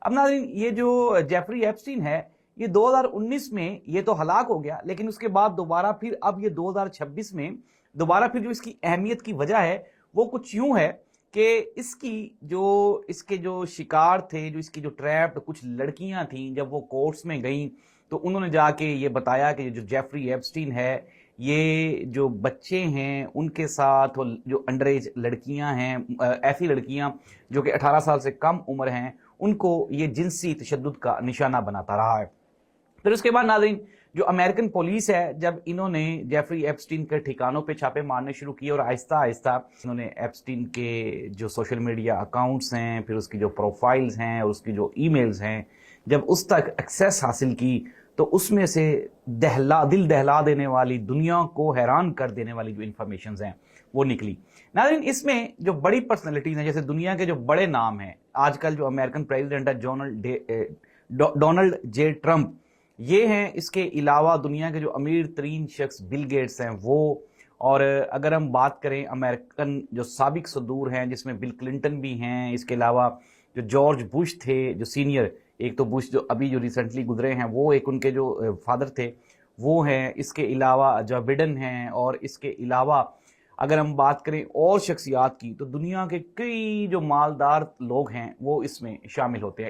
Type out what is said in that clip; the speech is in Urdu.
اب ناظرین یہ جو جیفری ایپسٹین ہے یہ 2019 میں یہ تو ہلاک ہو گیا، لیکن اس کے بعد دوبارہ پھر اب یہ 2026 میں دوبارہ پھر جو اس کی اہمیت کی وجہ ہے وہ کچھ یوں ہے کہ اس کے جو شکار تھے، جو اس کی جو ٹریپڈ کچھ لڑکیاں تھیں، جب وہ کورٹس میں گئیں تو انہوں نے جا کے یہ بتایا کہ جو جیفری ایپسٹین ہے یہ جو بچے ہیں ان کے ساتھ جو انڈر ایج لڑکیاں ہیں، ایسی لڑکیاں جو کہ 18 سال سے کم عمر ہیں، ان کو یہ جنسی تشدد کا نشانہ بناتا رہا ہے۔ پھر اس کے بعد ناظرین جو امریکن پولیس ہے، جب انہوں نے جیفری ایپسٹین کے ٹھکانوں پہ چھاپے مارنے شروع کیے اور آہستہ آہستہ انہوں نے ایپسٹین کے جو سوشل میڈیا اکاؤنٹس ہیں، پھر اس کی جو پروفائلز ہیں اور اس کی جو ای میلز ہیں، جب اس تک ایکسیس حاصل کی تو اس میں سے دل دہلا دینے والی، دنیا کو حیران کر دینے والی جو انفارمیشنز ہیں وہ نکلی۔ ناظرین اس میں جو بڑی پرسنالٹیز ہیں، جیسے دنیا کے جو بڑے نام ہیں، آج کل جو امریکن پریزیڈنٹ ہے ڈونلڈ جے ٹرمپ، یہ ہیں۔ اس کے علاوہ دنیا کے جو امیر ترین شخص بل گیٹس ہیں وہ، اور اگر ہم بات کریں امریکن جو سابق صدور ہیں جس میں بل کلنٹن بھی ہیں، اس کے علاوہ جو جارج بش تھے جو سینئر، ایک تو بش جو ابھی جو ریسنٹلی گزرے ہیں وہ ایک ان کے جو فادر تھے وہ ہیں، اس کے علاوہ جو بائیڈن ہیں، اور اس کے علاوہ اگر ہم بات کریں اور شخصیات کی تو دنیا کے کئی جو مالدار لوگ ہیں وہ اس میں شامل ہوتے ہیں۔